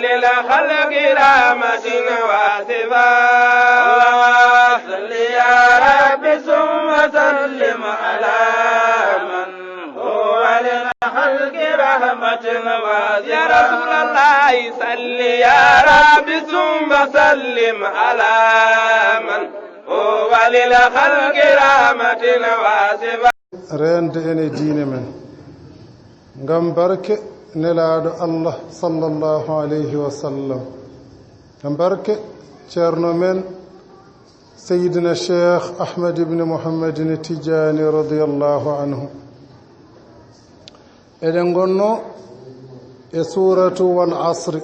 وللخلق رحمة واسفا صل يا رب ثم سلم على من هو للخلق رحمة واسفا يا رسول الله صل يا رب ثم سلم على من هو للخلق رحمة واسفا rende ene diine men ngam barke nelaaɗo allah sallallahu alayhi wa sallam ngam barke ceerno men seydina cheikh ahmad ibne mouhammadine tidiani radiallahu anhu eɗen gonno e suratu wal asri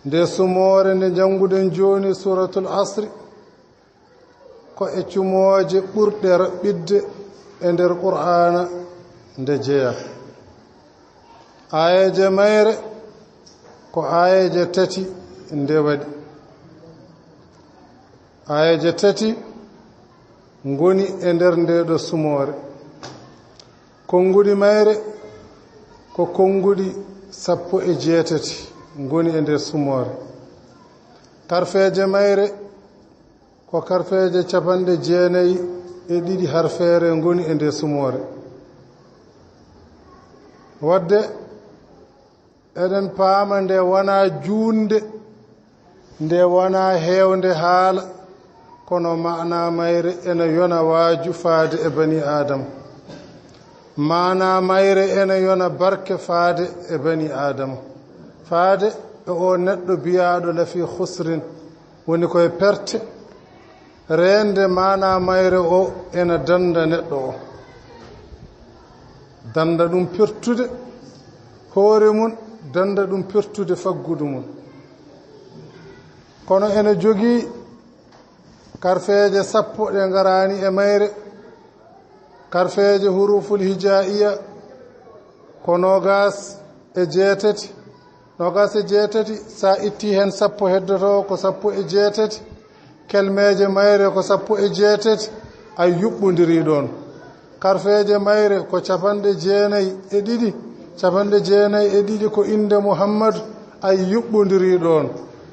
nde sumoore nde jannguɗen jooni suratul asri ko e cumooje ɓurɗe raɓɓidde e nder qur'ana nde jeya ayeje mayre ko ayeje tati nde waɗi ayeje tati ngoni e nder ndeɗo sumoore konguɗi mayre ko konguɗi 17 ngoni e nder sumoore karfeje mayre ko karfeje 92 harfeere ngoni e nder sumoore wadde eɗen paama nde wona juunde nde wona heewde haala kono maana mayre ene yona waaju faade e bani adama maana mayre ene yona barke faade e bani adama faade e o neɗɗo biyaaɗo lafi husrin woni koye perte reende maana mayre o ene danda neɗɗo o danda ɗum pertude hoore mum danda ɗum pertude faggudu mum kono ene jogii karfeeje 10 ɗe ngaraani e mayre karfeeje huruful hijaiya ko 26 sa itti hen 10 heddoto ko 16 kelmeje mayre ko 16 ay yuɓɓodiri ɗon karfeeje mayre ko 92 92 ko inde muhammadu ay yuɓɓodiri ɗon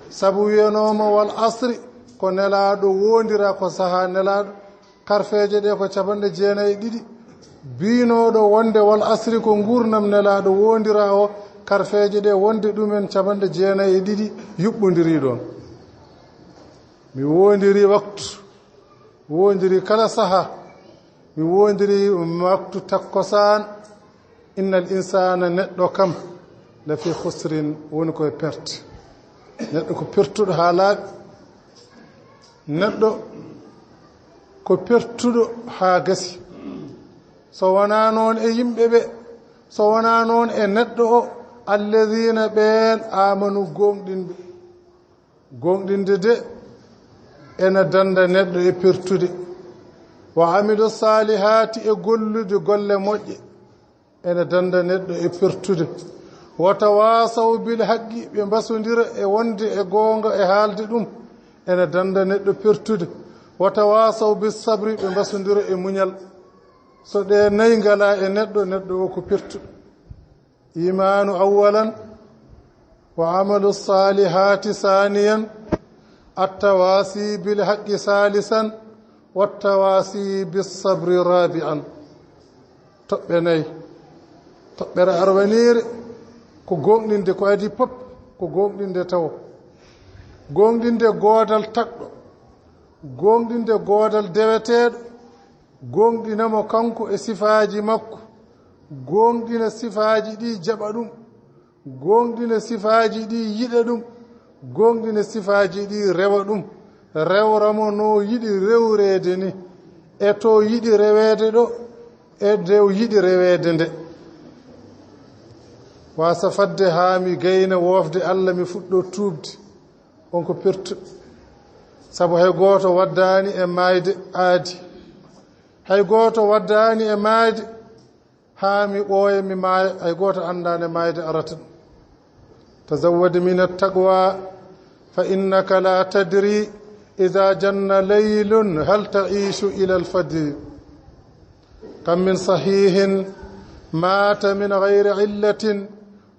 sabu wiyanoma wal asri ko nelaaɗo wondira ko saha nelaaɗo karfeeje ɗe ko 92 biinoɗo wonde wal asri ko gurnam nelaaɗo wondira o karfeeje ɗe wonde ɗumen 92 yuɓɓodiri ɗon mi wondiri waktu wondiri kala saha mi wondiri waktu takkosan innal insana neɗɗo kam lafi husrin woni koye perte neɗɗo ko pertuɗo ha laaɓi neɗɗo ko pertuɗo ha gasi so wona noon e yimɓe ɓe so wona noon e neɗɗo o alladina ɓeen amanu gonɗinde de ene danda neɗɗo e pertude wa amilu salihati e gollude golle moƴƴe ene danda neɗɗo e pertude wata wasaw bil haqqi ɓe mbasodira e wonde e goonga e haalde ɗum ene danda neɗɗo pertude wata wasaw bis sabri ɓe mbasodira e muñal so ɗe nayi ngala e neɗɗo o ko pertuɗo imanu awalan wa amalu salihati saniyan attawasi bil haqqi salisan wattawasi bis sabri rabi'an toɓɓe nayi toɓɓere arwanire ko gonɗinde ko adi pop ko gonɗinde taw gonɗinde goodal takɗo gonɗinde goodal deweteeɗo gonɗinamo kanko e sifaaji makko gonɗina sifaaji ɗi jaɓa ɗum gonɗina sifaaji ɗi yiɗa ɗum gonɗina sifaaji ɗi rewa ɗum rewramo no yiɗi rewreede ni e to yiɗi reweede ɗo e nde yiɗi reweede nde wasa fadde haa mi gayna woofde Allah mi fuɗɗo tuubde on ko pertuɗo sabu hay gooto waddaani e maayde aadi hay gooto waddaani e maayde haa mi ɓooya mi maaya hay gooto anndaani e maayde arata ɗum tazawwad min attaqwa fa innaka la tadri ida janna laylun hal taishu ila alfajri kam min sahihin mata min gayri illatin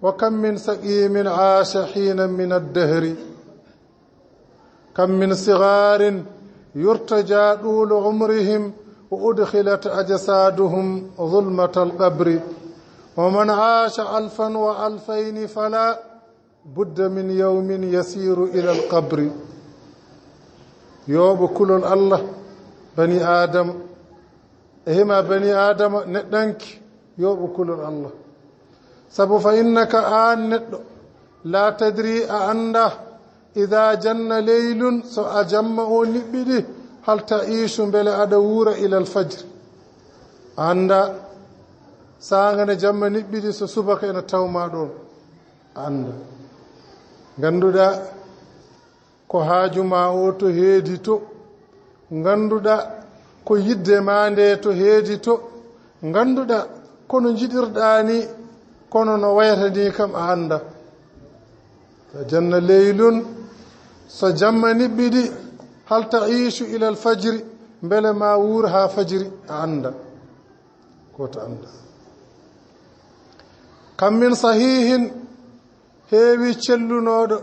وكم من سقيم عاش حينا من الدهر كم من صغار يرتجى طول عمرهم وأدخلت أجسادهم ظلمة القبر ومن عاش 1000 و2000 فلا بد من يوم يسير إلى القبر يوب كل الله بني آدم هما بني آدم ندنك يوب كل الله سبب فإنك لا تدري أنه إذا جن ليل سأجمع نبدي هل تعيش بلا أدور إلى الفجر عند ساغنا جمع نبدي سسبك إن توما دون عند ganduɗa ko haaju ma o to heedi to ganduɗa ko yidde ma nde to heedi to ganduɗa kono jiɗirɗa ni kono no wayata ni kam a anda so janna leylun so jamma niɓɓiɗi hal taishu ila alfajri beele ma wuura ha fajiri a anda koto anda kam min sahihin heewi cellunoɗo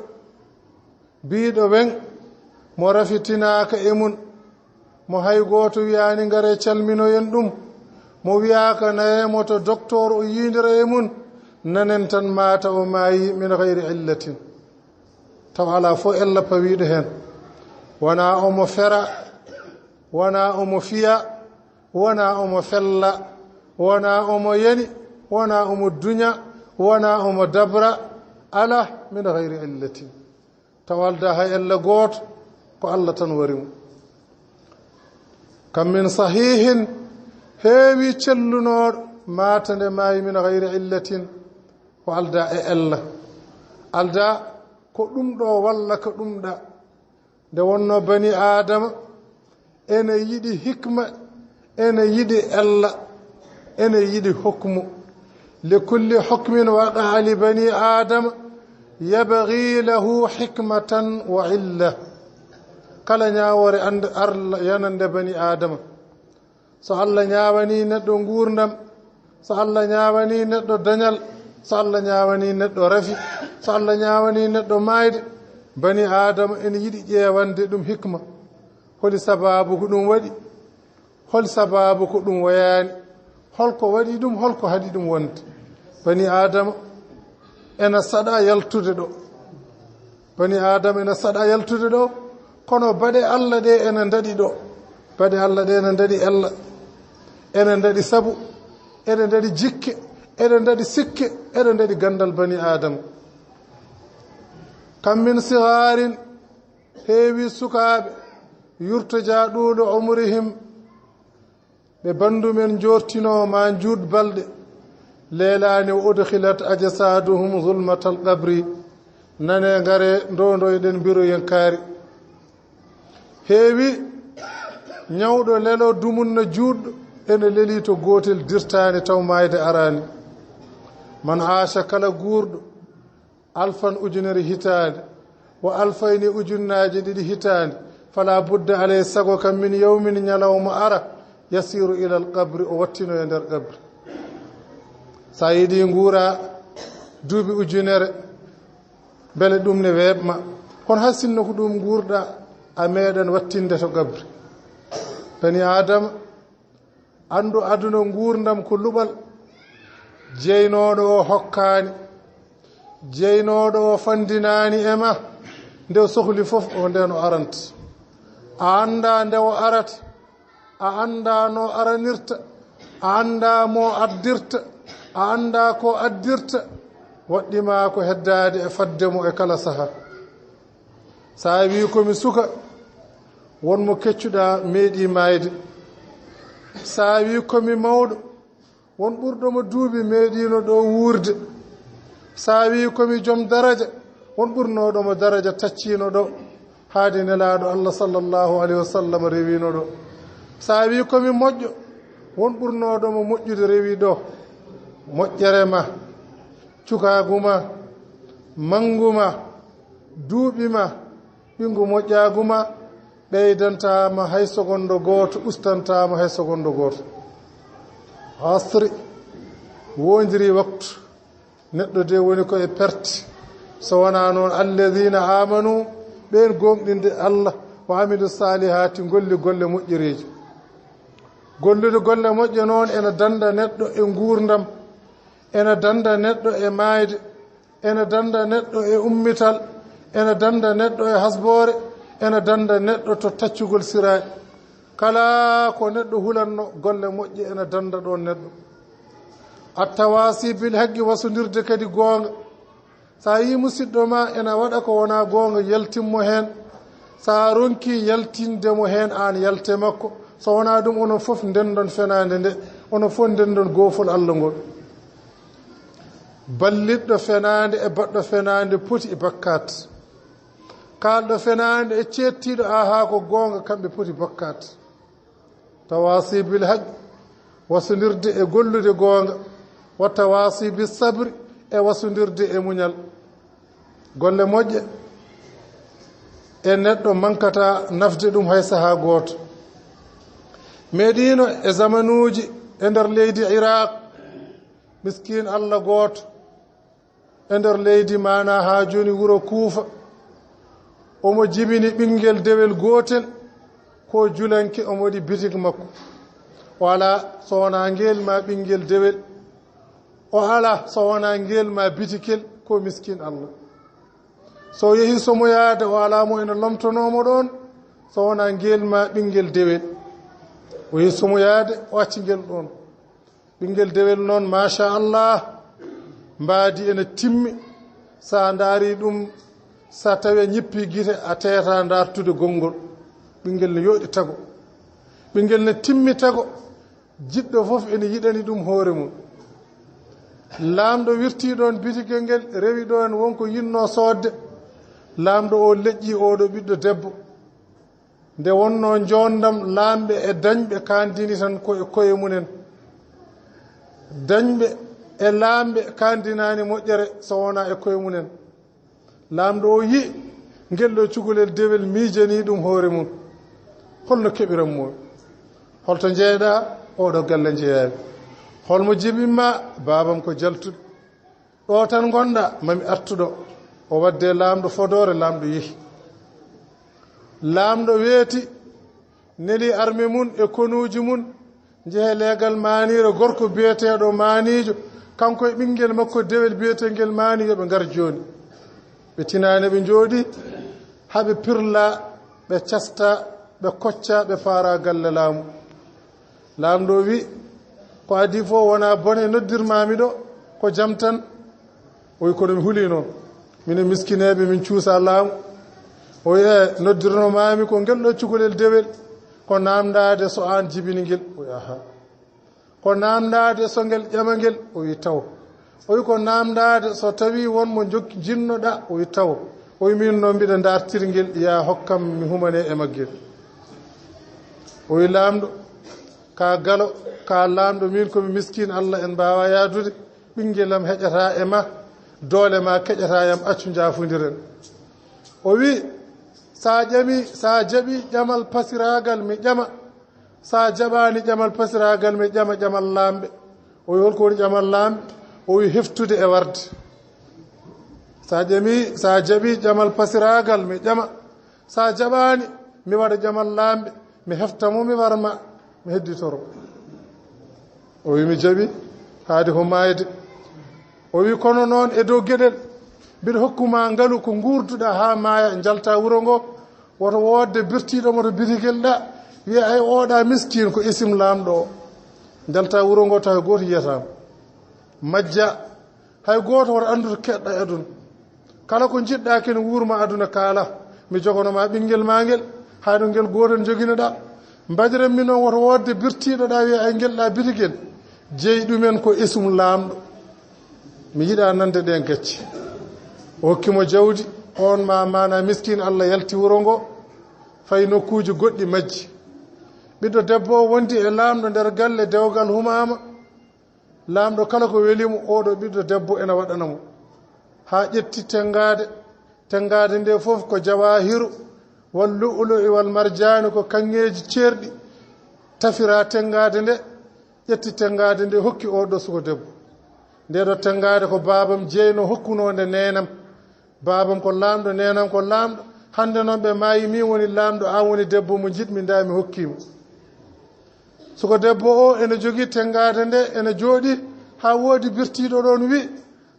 biiɗo wen mo rafitinaka e mun mo hay goto wiyani ngare calminoyen ɗum mo wiyaka nayemo to docteur o yindira e mun nanen tan mata o maayi min gayri illatin taw ala fo ella pawiɗo hen wona omo fera wona omo fiya wona omo fella wona omo yani wona omo duña wona omo dabra ala min gayri illatin tawalda hay ella gooto ko Allah tan warimu kam min sahihin heewi cellunoɗo matande maayi min gayri illatin ko alda e ella alda ko ɗum ɗo walla ko ɗum ɗa nde wonno bani adama ene yiɗi hikma ene yiɗi ella ene yiɗi hukmu li kulli hukmin waqa li bani adama yabghi lahu hikmatan wa illa kala ñawore ande Allah yanande bani adama so Allah ñawani neɗɗo gurdam so Allah ñawani neɗɗo dañal so Allah ñawani neɗɗo rafi so Allah ñawani neɗɗo mayde bani adama ene yiɗi ƴeewande ɗum hikma holi sababu ko ɗum waɗi hol sababu ko ɗum wayani holko waɗi ɗum holko haɗi ɗum wonde bani adama ena saɗa yaltude ɗo bani adama ena saɗa yaltude ɗo kono baɗe Allah ɗe ene daɗi ɗo baɗe Allah ɗe ene daɗi ella ene daɗi sabu ene daɗi jikke ene daɗi sikke ene daɗi gandal bani adama kam min sigarin heewi sukaɓe yurtoja ɗuuɗo umrihim ɓe bandumen jortinoma juut balɗe leelani o udkhilat ajsaduhum zulmatal qabri nane ngare ndondoyɗen mbiroyen kaari heewi ñawɗo lelo dumunno juutɗo ene leli to gotel dirtani taw mayde arani man aasha kala guurɗo 1000 ujunere hitande wa 2000 ujunnaji ɗiɗi hitande fala budda alay sago kam min yawmin ñalawma ara yasiru ila alqabri o wattino e nder qabri sa yiɗi nguura duuɓi ujunere beele ɗum ne weɓma kono ha sinno ko ɗum guurɗa a meeɗen wattinde to qabri bani adama andu aduna nguurdam ko luɓal jeynoɗo o hokkani jeynoɗo o fandinani e ma nde o sohli fof o nden o aranta a anda nde o arata a anda no aranirta a anda mo addirta a anda ko addirta waɗɗima ko heddade e fadde mo e kala saaha sa wi komi suka wonmo keccuɗa meeɗi mayde sa wi komi mawɗo won ɓurɗomo duuɓi meeɗino ɗo wuurde sa wi komi joom daraja won ɓurnoɗomo daraja taccino ɗo haade nelaɗo Allah sallllahu alayhi wa sallam rewino ɗo sa wi komi moƴƴo won ɓurnoɗomo moƴƴude rewi ɗo moƴƴere ma cukaguma manguma duuɓima ɓingu moƴƴaguma ɓeydantama hay segondo goto ustantama hay segondo goto asri wondiri waktu neɗɗo de woni koye perte so wona noon alladina amanu ɓen gomɗinde Allah wa amilu salihati golli golle moƴƴereji gollude golle moƴƴe noon ene danda neɗɗo e gurdam ene danda neɗɗo e mayde ene danda neɗɗo e ummital ene danda neɗɗo e hasbore ene danda neɗɗo to taccugol siraye kala ko neɗɗo hulanno golle moƴƴe ene danda ɗon neɗɗo attawasi bil haqqi wasodirde kadi goonga sa yi musidɗo ma ene waɗa ko wona goonga yaltinmo heen sa ronki yaltindemo heen an yalte makko so wona ɗum onon fof ndendon fenade nde onon fof ndendon goofol Allah ngol balliɗɗo fenade e baɗɗo fenade poti e bakkat kalɗo fenade e cettiɗo aha ko goonga kamɓe poti bakkat tawasi bil haqqi wasodirde e gollude goonga wa tawasi bis sabri e wasodirde e muñal golle moƴƴe e neɗɗo mankata nafde ɗum hay saha gooto meɗino e zamanuji e nder leydi Iraq miskin Allah gooto e nder leydi mana ha joni wuro Kuufa omo jibini ɓinguel dewel gootel ko julanke omo waɗi bitig makko o ala so wona ngel ma ɓinguel dewel o ala so wona ngel ma bitikel ko miskin Allah so yehi somo yaada o ala mo ene lomtonomo ɗon so wona ngel ma ɓinguel dewel o yehi somo yaade o acci ngel ɗon ɓinguel dewel noon machallah mbaadi ene timmi sa daari ɗum sa tawi ñippi guite a teyata dartude gongol ɓinguel ne yooɗi tago ɓinguel ne timmi tago jiɗɗo fof ene yiɗani ɗum hoore mum laamɗo wirti ɗon bitigel ngel rewi ɗon wonko yinno soodde laamɗo o leƴƴi oɗo ɓiɗɗo debbo nde wonno jondam laamɓe e dañɓe kandini tan koye munen dañɓe e laamɓe kandinani moƴƴere so wona e koye munen laamɗo o yi ngel ɗo cukalel dewel miijani ɗum hoore mum holno keɓiranmo holto jeeyɗa oɗo galle jeeyani holmo jibinma babam ko jaltuɗo ɗo tan gonɗa mami artuɗo o wadde laamɗo fodore laamɗo yehi laamɗo weeti neli arme mum e konuji mum jeehe leegal maniro gorko biyeteɗo manijo kanko e ɓinguel makko dewel biyetengel mani yoɓe ngar joni ɓe tinani ɓe jooɗi haɓe pirla ɓe casta ɓe kocca ɓe paara galle laamu laamɗo wi ko adi fof wona bone noddirmami ɗo ko jam tan o wi kono mi huuli noon minen miskineɓe min cuusa laamu o wi e noddirnomami ko ngel ɗo cukalel dewel ko namdade so an jibini ngel o wi aha ko namdade so ngel ƴama ngel o wi taw o wi ko namdade so tawi wonmo jinnoɗa o wi taw o wi min noon mbiɗa dartirguel ya hokkam mi humane e maggel o wi laamɗo ka galo ka laamɗo min komi miskine Allah en mbawa yaadude ɓinguelam heƴata e ma doole ma keƴata yam accu jafodiren o wi sa jaaɓi ƴamal pasiragal mi ƴama sa jaɓani ƴamal pasiragal mi ƴama ƴamal laamɓe o wi holko woni ƴamal laamɓe o wi heftude e warde sa jaaɓi ƴamal pasiragal mi ƴama sa jaɓani mi waɗa ƴamal laamɓe mi heftamo mi warma mi hedditoro o wi mi jaaɓi haade ko mayde o wi kono noon e dow gueɗel mbiɗa hokkuma ngaalu ko gurduɗa ha maaya jalta wuro ngo woto wodde birtiɗomo to bitigel ɗa wiya ay oɗa miskine ko isim laamɗo o jalta wuro ngo taw goto yiyatama majja hay goto woto andude keɗɗa e aduna kala ko jiɗɗa kene wuurma aduna kaala mi jogonoma ɓinguel ma ngel hayɗo ngel goto joguinoɗa mbadiranmi noon woto wodde birtiɗoɗa wiya ay guelɗa bitigel jeeyi ɗumen ko isum laamɗo mi yiɗa nande ɗen gacce o hokkimo jawdi on mana miskine Allah yalti wuro ngo fayi nokkuji goɗɗi majji ɓiɗɗo debbo o wondi e laamɗo nder galle dewgal humama laamɗo kala ko welimo oɗo ɓiɗɗo debbo ene waɗanamo ha ƴetti tengade nde fof ko jawahiru wal lu'lu'i wal marjani ko kanŋeji ceerɗi tafira tengade nde ƴetti tengade nde hokki oɗo suko debbo nde ɗo tengade ko babam jeyno hokkunode nenam babam ko lamɗo nenam ko lamɗo hande noon ɓe maayi min woni lamɗo an woni debbo mo jiɗmi nda mi hokkimo soko debbo o ene jogui tengade nde ene jooɗi ha woodi birtiɗo ɗon wi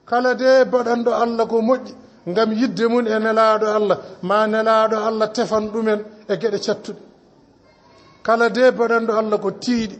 kala de baɗanɗo Allah ko moƴƴi ngam yidde mum e nelaɗo Allah ma nelaɗo Allah tefan ɗumen e gueɗe cattuɗe kala de baɗanɗo Allah ko tiiɗi